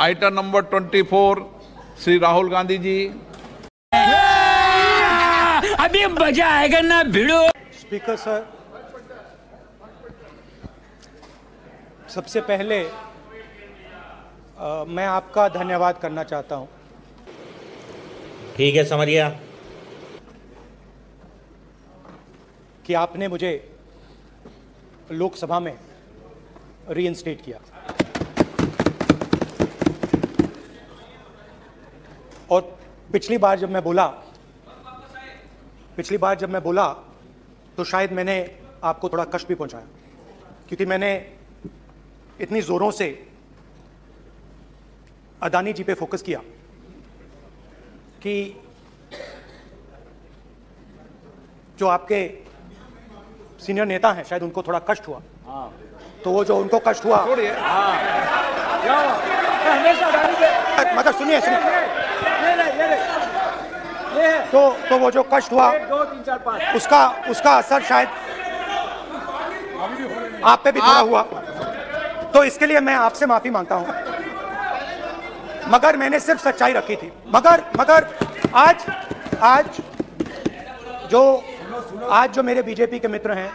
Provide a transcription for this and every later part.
Item number 24 Shri Rahul Gandhi ji. अभी मजा आएगा ना भिड़ो। स्पीकर सर, सबसे पहले मैं आपका धन्यवाद करना चाहता हूं। ठीक है, समझिए कि आपने मुझे लोकसभा में रीइंस्टेट किया और पिछली बार जब मैं बोला तो शायद मैंने आपको थोड़ा कष्ट भी पहुंचाया, क्योंकि मैंने इतनी जोरों से अदानी जी पे फोकस किया कि जो आपके सीनियर नेता हैं शायद उनको थोड़ा कष्ट हुआ। तो वो जो उनको कष्ट हुआ, मतलब सुनिए तो वो जो कष्ट हुआ उसका असर शायद आप पे भी थोड़ा हुआ। तो इसके लिए मैं आपसे माफी मांगता हूं, मगर मैंने सिर्फ सच्चाई रखी थी। मगर आज जो मेरे बीजेपी के मित्र हैं,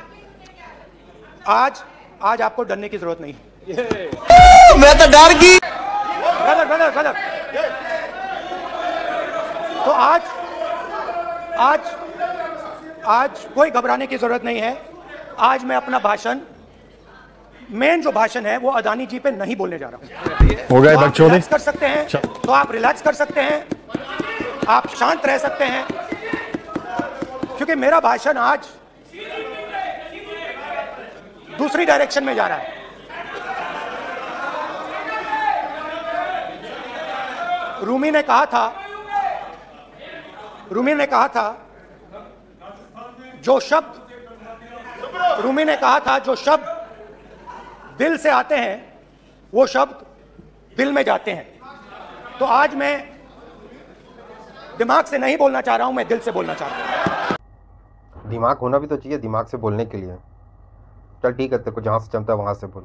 आज आपको डरने की जरूरत नहीं है। मैं तो डर गई। गलत। तो आज कोई घबराने की जरूरत नहीं है। आज मैं अपना मेन जो भाषण है वो अदानी जी पे नहीं बोलने जा रहा हूं। हो गए बच्चों ने कर सकते हैं तो आप रिलैक्स कर सकते हैं, आप शांत रह सकते हैं, क्योंकि मेरा भाषण आज दूसरी डायरेक्शन में जा रहा है। रूमी ने कहा था जो शब्द दिल से आते हैं वो शब्द दिल में जाते हैं। तो आज मैं दिमाग से नहीं बोलना चाह रहा हूं, मैं दिल से बोलना चाह रहा हूं। दिमाग होना भी तो चाहिए दिमाग से बोलने के लिए। चल ठीक है, तेरे को जहां से जमता है वहां से बोल।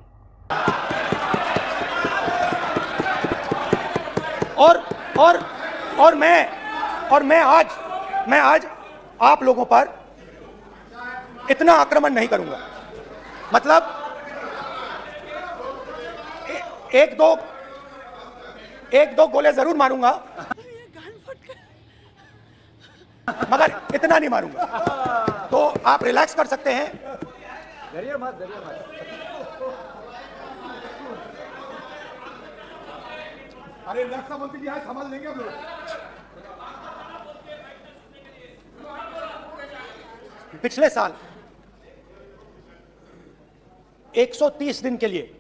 और मैं आज आप लोगों पर इतना आक्रमण नहीं करूंगा। मतलब एक दो गोले जरूर मारूंगा, मगर इतना नहीं मारूंगा। तो आप रिलैक्स कर सकते हैं। डरिए मत। अरे रक्षा मंत्री जी आज संभाल लेंगे हम लोग। पिछले साल 130 दिन के लिए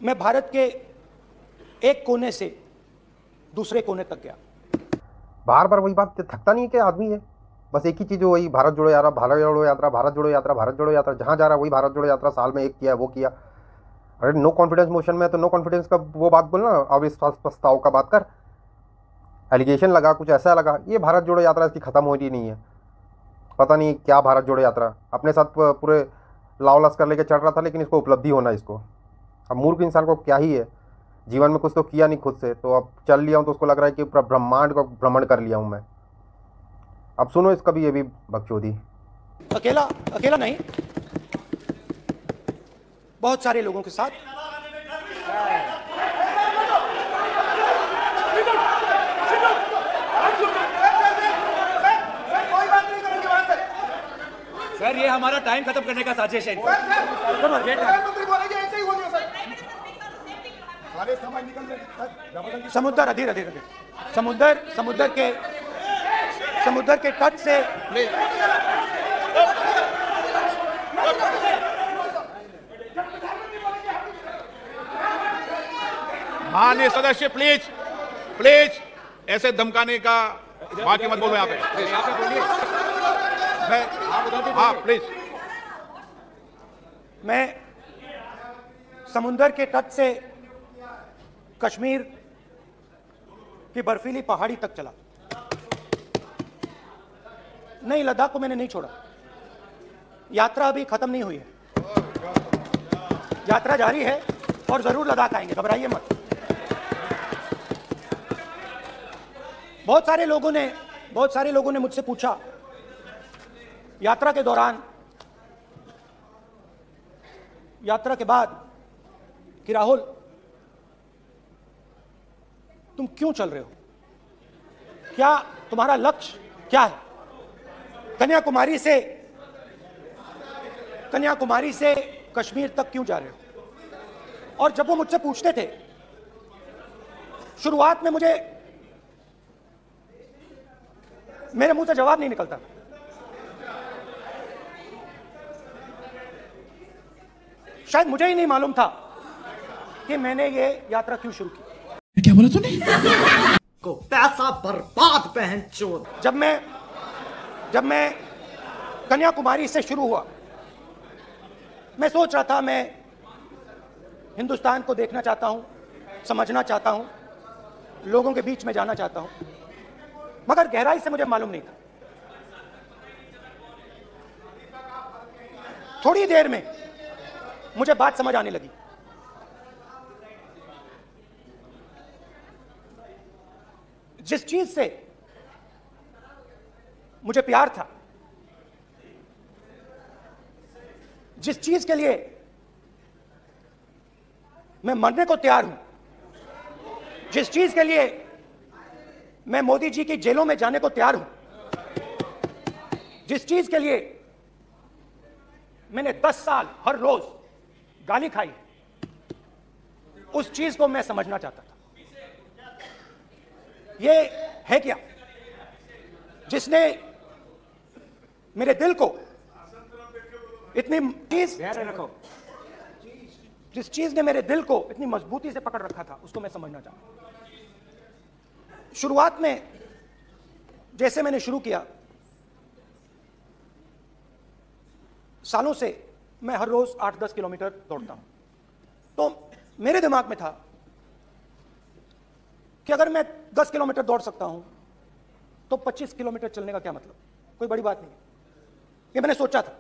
मैं भारत के एक कोने से दूसरे कोने तक गया। बार बार वही बात, थकता नहीं है कि आदमी है बस एक ही चीज, वही भारत जोड़ो यात्रा, भारत जोड़ो यात्रा, भारत जोड़ो यात्रा, भारत जोड़ो यात्रा। जहां जा रहा वही भारत जोड़ो यात्रा, साल में एक किया वो किया। अरे नो कॉन्फिडेंस मोशन में तो नो कॉन्फिडेंस का वो बात बोलना, अविश्वास प्रस्ताव का बात कर। एलिगेशन लगा, कुछ ऐसा लगा, ये भारत जोड़ो यात्रा इसकी खत्म हो रही नहीं है। पता नहीं क्या भारत जोड़ो यात्रा, अपने साथ पूरे लाव लश्कर लेके चढ़ रहा था, लेकिन इसको उपलब्धि होना इसको। अब मूर्ख इंसान को क्या ही है, जीवन में कुछ तो किया नहीं खुद से, तो अब चल लिया हूँ तो उसको लग रहा है कि पूरा ब्रह्मांड को भ्रमण कर लिया हूँ मैं। अब सुनो इसका भी, ये भी बकचोदी। अकेला नहीं, बहुत सारे लोगों के साथ। सर ये हमारा टाइम खत्म करने का साजिश है। समुद्र अधीर समुद्र के तट से माननीय सदस्य प्लीज ऐसे धमकाने का बाकी मत बोलो यहाँ पे। हाँ प्लीज। मैं समुद्र के तट से कश्मीर की बर्फीली पहाड़ी तक चला। नहीं, लद्दाख को मैंने नहीं छोड़ा। यात्रा अभी खत्म नहीं हुई है। यात्रा जारी है और जरूर लद्दाख आएंगे, घबराइए मत। बहुत सारे लोगों ने मुझसे पूछा यात्रा के दौरान, यात्रा के बाद कि राहुल तुम क्यों चल रहे हो, क्या तुम्हारा लक्ष्य क्या है, कन्याकुमारी से कश्मीर तक क्यों जा रहे हो। और जब वो मुझसे पूछते थे, शुरुआत में मेरे मुंह से जवाब नहीं निकलता। शायद मुझे ही नहीं मालूम था कि मैंने ये यात्रा क्यों शुरू की। क्या बोला तूने? को पैसा बर्बाद पहनचोद। जब मैं कन्याकुमारी से शुरू हुआ, मैं सोच रहा था मैं हिंदुस्तान को देखना चाहता हूं, समझना चाहता हूं, लोगों के बीच में जाना चाहता हूं, मगर गहराई से मुझे मालूम नहीं था। थोड़ी देर में मुझे बात समझ आने लगी। जिस चीज से मुझे प्यार था, जिस चीज के लिए मैं मरने को तैयार हूं, जिस चीज के लिए मैं मोदी जी की जेलों में जाने को तैयार हूं, जिस चीज के लिए मैंने 10 साल हर रोज गाली खाई, उस चीज को मैं समझना चाहता था। ये है क्या जिसने मेरे दिल को इतनी जिस चीज ने मेरे दिल को इतनी मजबूती से पकड़ रखा था, उसको मैं समझना चाहता। शुरुआत में जैसे मैंने शुरू किया, सालों से मैं हर रोज 8-10 किलोमीटर दौड़ता हूं, तो मेरे दिमाग में था कि अगर मैं 10 किलोमीटर दौड़ सकता हूं तो 25 किलोमीटर चलने का क्या मतलब, कोई बड़ी बात नहीं है। ये मैंने सोचा था।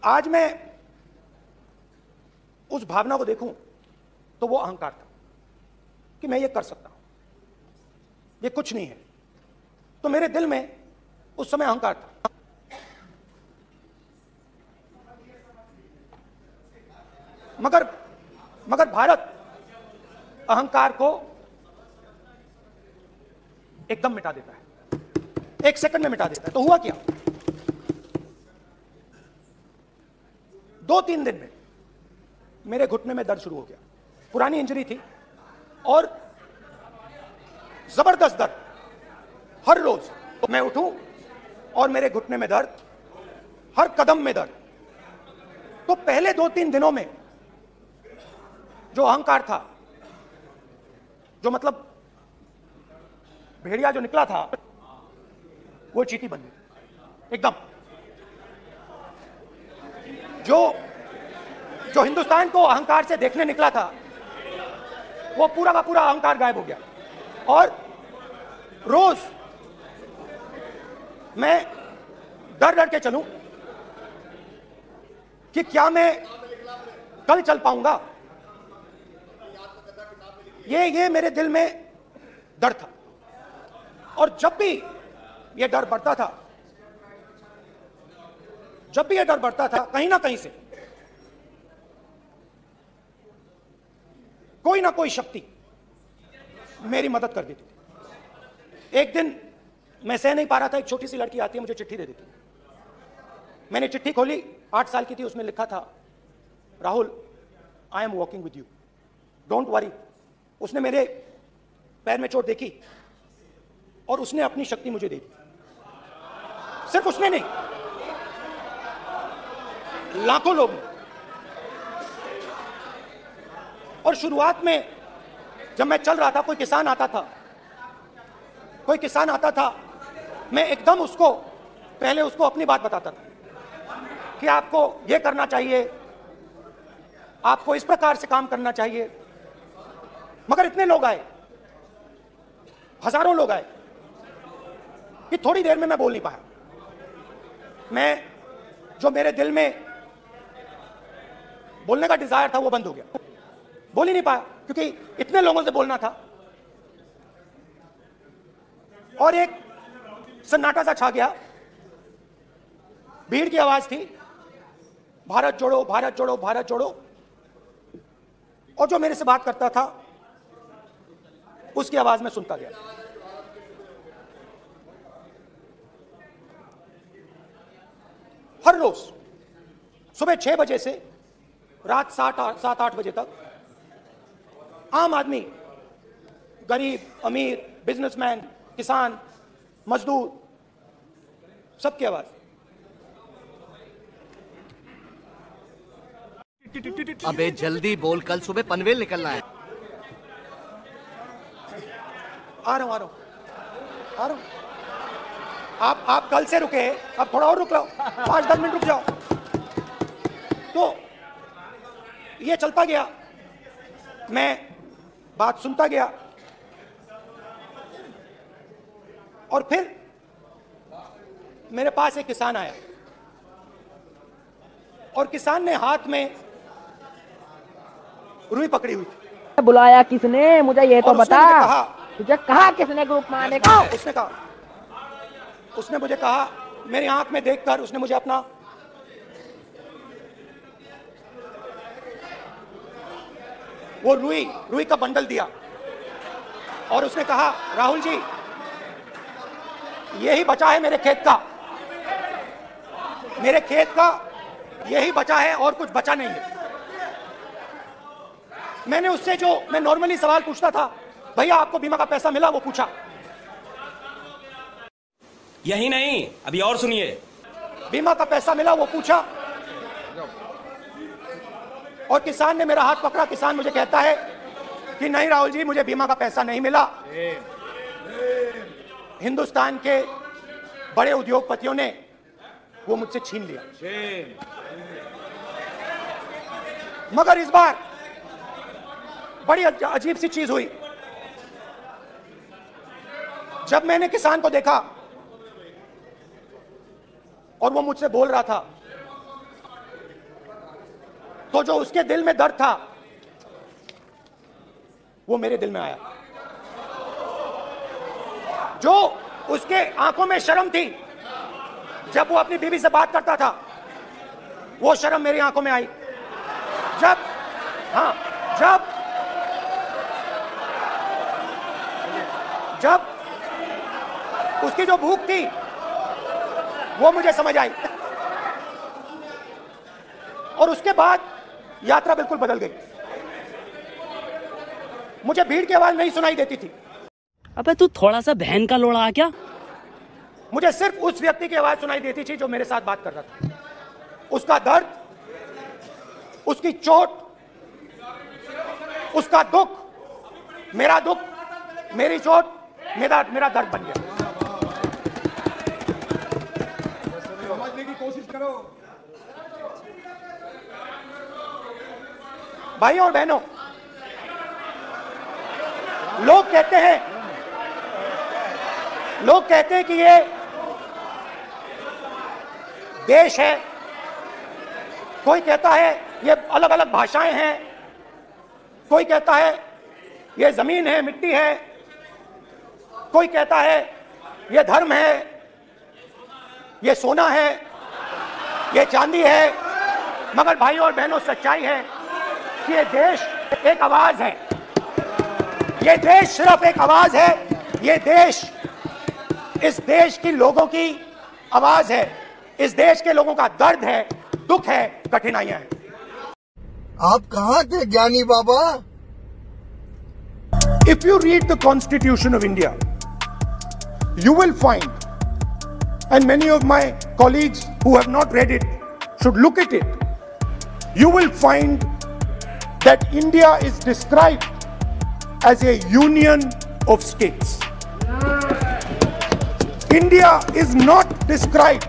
आज मैं उस भावना को देखूं तो वो अहंकार था कि मैं ये कर सकता हूं, ये कुछ नहीं है। तो मेरे दिल में उस समय अहंकार था। मगर भारत अहंकार को एकदम मिटा देता है, 1 सेकंड में मिटा देता है। तो हुआ क्या, 2-3 दिन में मेरे घुटने में दर्द शुरू हो गया। पुरानी इंजरी थी और जबरदस्त दर्द। हर रोज मैं उठूं और मेरे घुटने में दर्द, हर कदम में दर्द। तो पहले 2-3 दिनों में जो अहंकार था, जो मतलब भेड़िया जो निकला था, वो चींटी बन गई एकदम। जो हिंदुस्तान को अहंकार से देखने निकला था, वो पूरा का पूरा अहंकार गायब हो गया। और रोज मैं डर के चलूं कि क्या मैं कल चल पाऊंगा, ये मेरे दिल में डर था। और जब भी ये डर बढ़ता था, कहीं ना कहीं से कोई ना कोई शक्ति मेरी मदद कर देती थी। एक दिन मैं सह नहीं पा रहा था, एक छोटी सी लड़की आती है, मुझे चिट्ठी दे देती। मैंने चिट्ठी खोली, 8 साल की थी, उसमें लिखा था, Rahul I am walking with you, don't worry. उसने मेरे पैर में चोट देखी और उसने अपनी शक्ति मुझे दे दी। सिर्फ उसने नहीं, लाखों लोग। और शुरुआत में जब मैं चल रहा था, कोई किसान आता था, मैं एकदम पहले उसको अपनी बात बताता था कि आपको ये करना चाहिए, आपको इस प्रकार से काम करना चाहिए। मगर इतने लोग आए, हजारों लोग आए, कि थोड़ी देर में मैं बोल नहीं पाया। जो मेरे दिल में बोलने का डिजायर था वो बंद हो गया, बोल ही नहीं पाया क्योंकि इतने लोगों से बोलना था। और एक सन्नाटा सा छा गया, भीड़ की आवाज थी, भारत जोड़ो भारत जोड़ो भारत जोड़ो। और जो मेरे से बात करता था उसकी आवाज में सुनता गया। हर रोज सुबह 6 बजे से रात 7-8 बजे तक आम आदमी, गरीब, अमीर, बिजनेसमैन, किसान, मजदूर, सबकी आवाज। अबे जल्दी बोल, कल सुबह पनवेल निकलना है। आ रहा हूं। आप कल से रुके, अब थोड़ा और रुक लो, 5-10 मिनट रुक जाओ। तो ये चलता गया, मैं बात सुनता गया और फिर मेरे पास एक किसान आया और किसान ने हाथ में रुई पकड़ी हुई थी। बुलाया किसने, मुझे ये तो बता। तुझे कहा किसने ग्रुप में आने का? उसने मुझे कहा, मेरी आंख में देखकर उसने मुझे अपना वो रुई का बंडल दिया और उसने कहा, राहुल जी यही बचा है मेरे खेत का यही बचा है और कुछ बचा नहीं है। मैंने उससे जो मैं नॉर्मली सवाल पूछता था, भैया आपको बीमा का पैसा मिला, वो पूछा। यही नहीं, अभी और सुनिए। बीमा का पैसा मिला, वो पूछा। और किसान ने मेरा हाथ पकड़ा। किसान मुझे कहता है कि नहीं राहुल जी, मुझे बीमा का पैसा नहीं मिला। हिंदुस्तान के बड़े उद्योगपतियों ने वो मुझसे छीन लिया। मगर इस बार बड़ी अजीब सी चीज हुई। जब मैंने किसान को देखा और वो मुझसे बोल रहा था, तो जो उसके दिल में दर्द था वो मेरे दिल में आया। जो उसके आंखों में शर्म थी जब वो अपनी बीवी से बात करता था, वो शर्म मेरी आंखों में आई। जब उसकी जो भूख थी वो मुझे समझ आई। और उसके बाद यात्रा बिल्कुल बदल गई। मुझे भीड़ की आवाज नहीं सुनाई देती थी। अबे तू थोड़ा सा बहन का लोड़ा आ क्या? मुझे सिर्फ उस व्यक्ति की आवाज सुनाई देती थी जो मेरे साथ बात कर रहा था। उसका दर्द, उसकी चोट, उसका दुख, मेरा दुख, मेरी चोट, मेरा दर्द बन गया। समझने की कोशिश करो भाइयों और बहनों। लोग कहते हैं कि ये देश है, कोई कहता है ये अलग अलग भाषाएं हैं, कोई कहता है ये जमीन है, मिट्टी है, कोई कहता है ये धर्म है, ये सोना है, ये चांदी है। मगर भाइयों और बहनों, सच्चाई है कि ये देश एक आवाज है। ये देश सिर्फ एक आवाज है। ये देश इस देश की लोगों की आवाज है। इस देश के लोगों का दर्द है, दुख है, कठिनाइयां हैं। आप कहाँ थे ज्ञानी बाबा? If you read the Constitution of India, you will find, and many of my colleagues who have not read it should look at it, you will find that India is described as a union of states. India is not described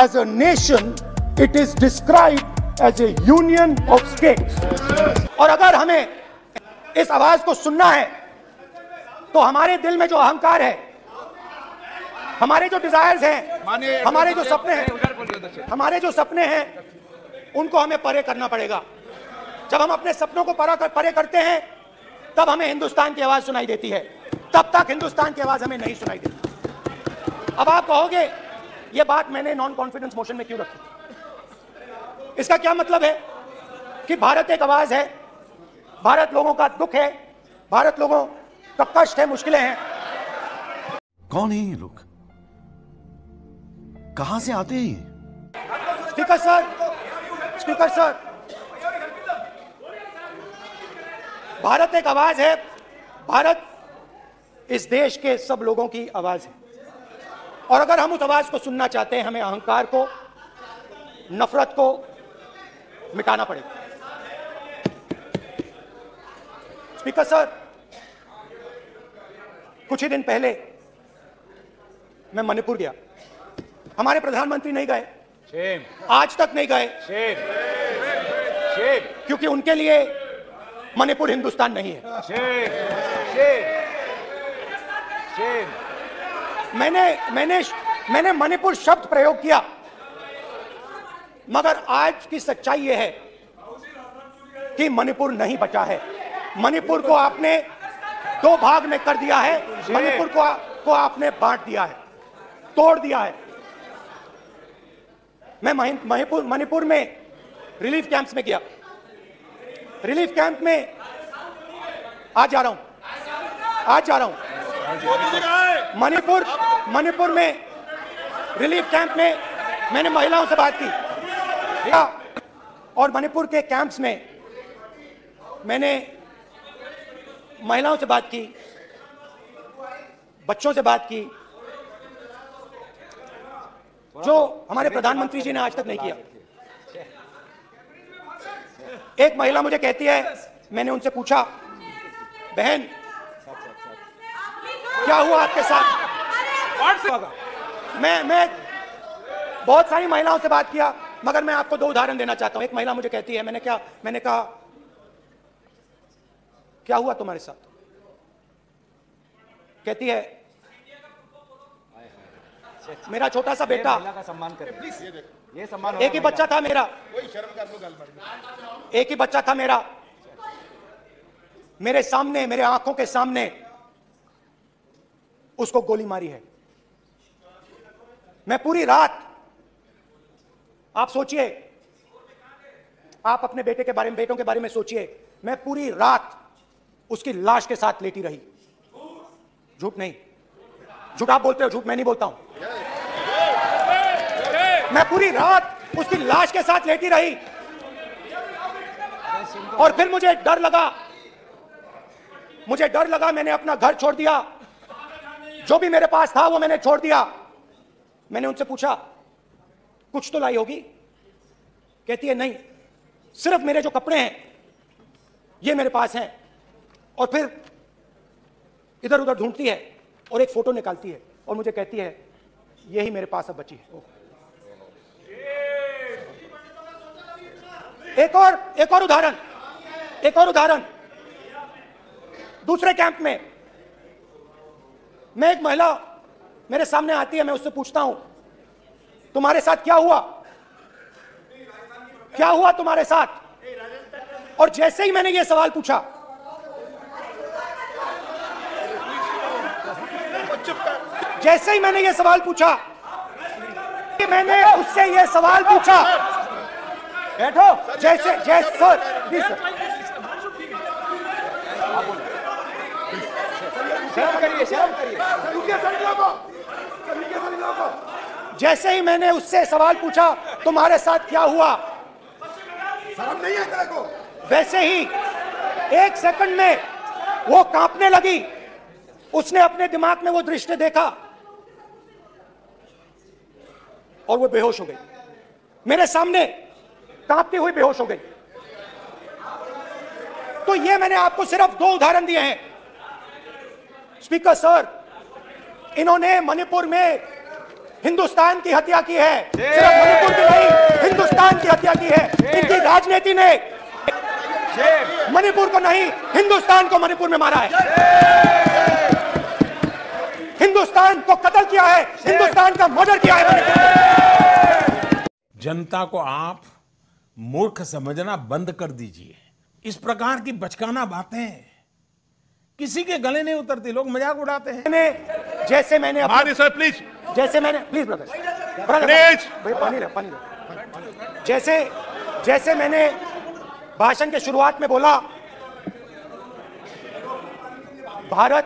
as a nation, it is described as a union of states. और अगर हमें इस आवाज को सुनना है तो हमारे दिल में जो अहंकार है, हमारे जो डिजायर्स हैं, हमारे जो सपने हैं, उनको हमें परे करना पड़ेगा। जब हम अपने सपनों को परे करते हैं तब हमें हिंदुस्तान की आवाज सुनाई देती है, तब तक हिंदुस्तान की आवाज हमें नहीं सुनाई देती। अब आप कहोगे ये बात मैंने नॉन कॉन्फिडेंस मोशन में क्यों रखी? इसका क्या मतलब है कि भारत एक आवाज है, भारत लोगों का दुख है, भारत लोगों का कष्ट है, मुश्किलें हैं। कौन है ये लोग? कहां से आते हैं ये? Speaker sir, speaker sir, Bharat एक आवाज है, भारत इस देश के सब लोगों की आवाज है। और अगर हम उस आवाज को सुनना चाहते हैं, हमें अहंकार को, नफरत को मिटाना पड़ेगा। स्पीकर सर, कुछ ही दिन पहले मैं मणिपुर गया। हमारे प्रधानमंत्री नहीं गए, आज तक नहीं गए, क्योंकि उनके लिए मणिपुर हिंदुस्तान नहीं है। मैंने मणिपुर शब्द प्रयोग किया, मगर आज की सच्चाई यह है कि मणिपुर नहीं बचा है। मणिपुर को आपने दो भाग में कर दिया है, मणिपुर को आपने बांट दिया है, तोड़ दिया है। मैं मणिपुर में रिलीफ कैंप्स में गया। रिलीफ कैंप में आज जा रहा हूं। मणिपुर में रिलीफ कैंप में मैंने महिलाओं से बात की, और मणिपुर के कैंप्स में मैंने महिलाओं से बात की, बच्चों से बात की, जो हमारे प्रधानमंत्री जी ने आज तक नहीं किया। एक महिला मुझे कहती है, मैंने उनसे पूछा, बहन क्या हुआ आपके साथ? मैं बहुत सारी महिलाओं से बात किया, मगर मैं आपको दो उदाहरण देना चाहता हूं। एक महिला मुझे कहती है, मैंने कहा क्या हुआ तुम्हारे साथ? कहती है, मेरा छोटा सा बेटा, एक ही बच्चा था मेरा, एक ही बच्चा था मेरा, मेरे सामने, मेरे आंखों के सामने उसको गोली मारी है। मैं पूरी रात, आप सोचिए, आप अपने बेटे के बारे में, बेटों के बारे में सोचिए, मैं पूरी रात उसकी लाश के साथ लेटी रही। झूठ नहीं, झूठ आप बोलते हो, झूठ मैं नहीं बोलता हूं। मैं पूरी रात उसकी लाश के साथ लेटी रही, और फिर मुझे डर लगा, मैंने अपना घर छोड़ दिया, जो भी मेरे पास था वो मैंने छोड़ दिया। मैंने उनसे पूछा, कुछ तो लाई होगी? कहती है, नहीं, सिर्फ मेरे जो कपड़े हैं ये मेरे पास हैं। और फिर इधर उधर ढूंढती है और एक फोटो निकालती है और मुझे कहती है, यही मेरे पास अब बची है। एक और उदाहरण, दूसरे कैंप में मैं, एक महिला मेरे सामने आती है, मैं उससे पूछता हूं, तुम्हारे साथ क्या हुआ तुम्हारे साथ? और जैसे ही मैंने यह सवाल पूछा, मैंने उससे यह सवाल पूछा, बैठो, जैसे सर, प्लीज सर, जैसे ही मैंने उससे सवाल पूछा, तुम्हारे साथ क्या हुआ, शर्म नहीं है तेरे को? वैसे ही एक सेकंड में वो कांपने लगी। उसने अपने दिमाग में वो दृश्य देखा और वो बेहोश हो गई, मेरे सामने कांपती हुई बेहोश हो गई। तो ये मैंने आपको सिर्फ दो उदाहरण दिए हैं। स्पीकर सर, इन्होंने मणिपुर में हिंदुस्तान की हत्या की है, सिर्फ मणिपुर की नहीं, हिंदुस्तान की हत्या की है। इनकी राजनीति ने मणिपुर को नहीं, हिंदुस्तान को मणिपुर में मारा है, हिंदुस्तान को कत्ल किया है, हिंदुस्तान का मर्डर किया है। जनता को आप मूर्ख समझना बंद कर दीजिए। इस प्रकार की बचकाना बातें किसी के गले नहीं उतरती, लोग मजाक उड़ाते हैं। जैसे मैंने सर प्लीज, जैसे मैंने प्लीज ब्रदर भाई पानी ले। जैसे मैंने भाषण के शुरुआत में बोला, भारत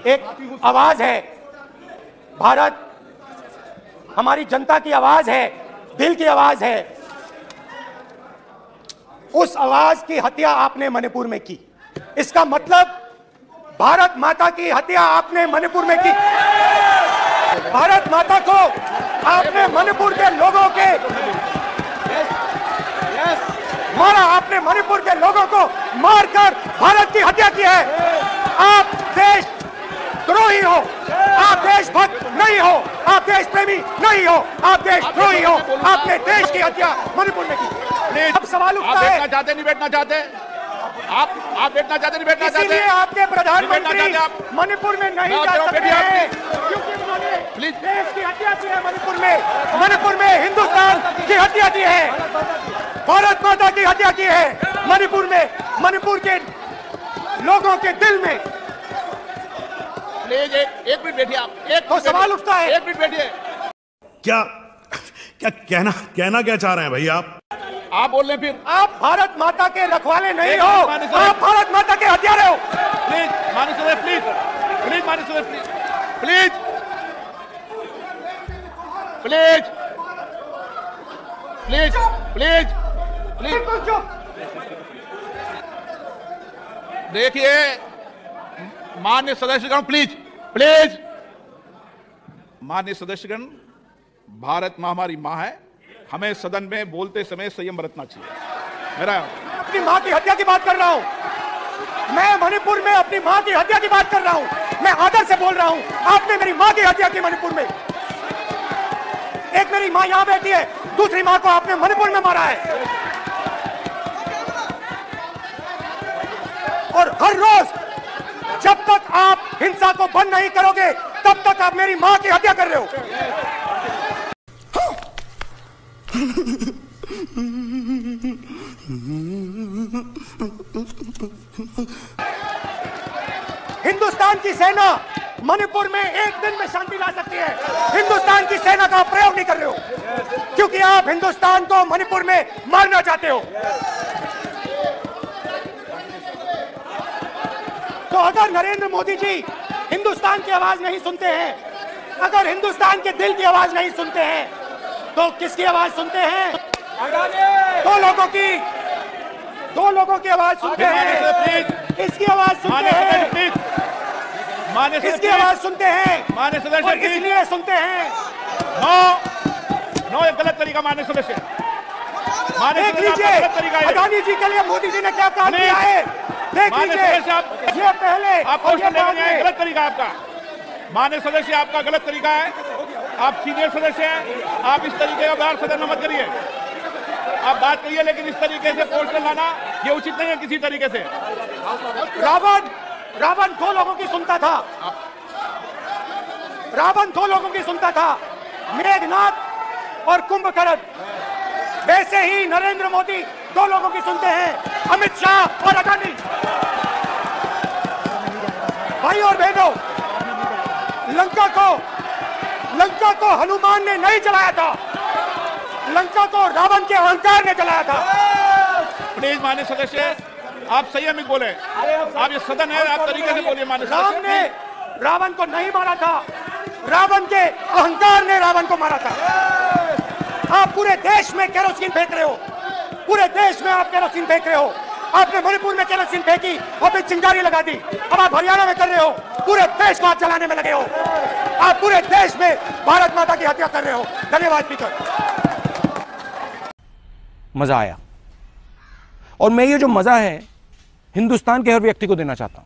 एक आवाज है, भारत हमारी जनता की आवाज है, दिल की आवाज है। उस आवाज की हत्या आपने मणिपुर में की। इसका मतलब भारत माता की हत्या आपने मणिपुर में की। भारत माता को आपने मणिपुर के लोगों के मारा, आपने मणिपुर के लोगों को मारकर भारत की हत्या की है। आप देश द्रोही हो, आप देशभक्त नहीं हो, आप देश प्रेमी नहीं हो, आप देशद्रोही हो। आपने देश की हत्या मणिपुर में की। अब सवाल उठता है, बैठना चाहते नहीं बैठना चाहते, आप बैठना चाहते नहीं बैठना चाहते, इसीलिए आपके प्रधानमंत्री मणिपुर में नहीं जा सकते हैं क्योंकि उन्होंने देश की हत्या की है। मणिपुर में हिंदुस्तान की हत्या की है, भारत माता की हत्या की है। मणिपुर के लोगों के दिल में। प्लीज एक मिनट बैठिए आप। तो सवाल उठता है, एक मिनट बैठिए। क्या क्या कहना क्या चाह रहे हैं भाई आप बोल रहे हैं फिर। आप भारत माता के रखवाले नहीं हो, आप भारत माता के हत्यारे हो। प्लीज माननीय सदस्य, प्लीज माननीय सदस्य, please please please please please देखिए माननीय सदस्यगण, प्लीज माननीय सदस्यगण, भारत माँ हमारी माँ है, हमें सदन में बोलते समय संयम बरतना चाहिए। मेरा अपनी माँ की हत्या की बात कर रहा हूँ मैं, मणिपुर में अपनी माँ की हत्या की बात कर रहा हूँ मैं, आदर से बोल रहा हूँ। आपने मेरी माँ की हत्या की मणिपुर में। एक मेरी माँ यहाँ बैठी है, दूसरी माँ को आपने मणिपुर में मारा है। और हर रोज जब तक आप हिंसा को बंद नहीं करोगे तब तक आप मेरी माँ की हत्या कर रहे हो। हिंदुस्तान की सेना मणिपुर में एक दिन में शांति ला सकती है। हिंदुस्तान की सेना का प्रयोग नहीं कर रहे हो क्योंकि आप हिंदुस्तान को मणिपुर में मारना चाहते हो। तो अगर नरेंद्र मोदी जी हिंदुस्तान की आवाज नहीं सुनते हैं, अगर हिंदुस्तान के दिल की आवाज नहीं सुनते हैं, तो किसकी आवाज सुनते हैं? दो लोगों की आवाज सुनते हैं। इसकी आवाज सुनते हैं, इसकी आवाज सुनते हैं और इसलिए सुनते हैं। नो, ये गलत तरीका माननीय सदस्य। देख लीजिए अडानी जी के लिए मोदी जी ने क्या काम किया है। देख लीजिए ये पहले आपको गलत तरीका आपका। माननीय सदस्य आपका गलत तरीका है। आप सीनियर सदस्य हैं, आप इस तरीके का बाहर सदन में मत करिए। आप बात करिए लेकिन इस तरीके से पोस्टर लाना ये उचित नहीं है किसी तरीके से। रावण दो लोगों की सुनता था, रावण दो लोगों की सुनता था, मेघनाथ और कुंभकर्ण। वैसे ही नरेंद्र मोदी दो लोगों की सुनते हैं, अमित शाह और अडानी। भाई और बहनों, लंका को हनुमान ने नहीं जलाया था, लंका को रावण के अहंकार ने जलाया था। प्लीज माननीय सदस्य आप संयमित बोले। आप ये सदन है, आप तरीके से बोलिए। माननीय राम ने रावण को नहीं मारा था, रावण के अहंकार ने रावण को मारा था। आप पूरे देश में केरोसिन फेंक रहे हो, पूरे देश में आप केरोसिन फेंक रहे हो। आपने मणिपुर में केरोसिन फेंकी, अभी चिंगारी लगा दी। अब आप हरियाणा में कर रहे हो, पूरे देश को आप जलाने में लगे हो। आप पूरे देश में भारत माता की हत्या कर रहे हो। धन्यवाद स्पीकर। मजा आया और मैं ये जो मजा है हिंदुस्तान के हर व्यक्ति को देना चाहता हूं।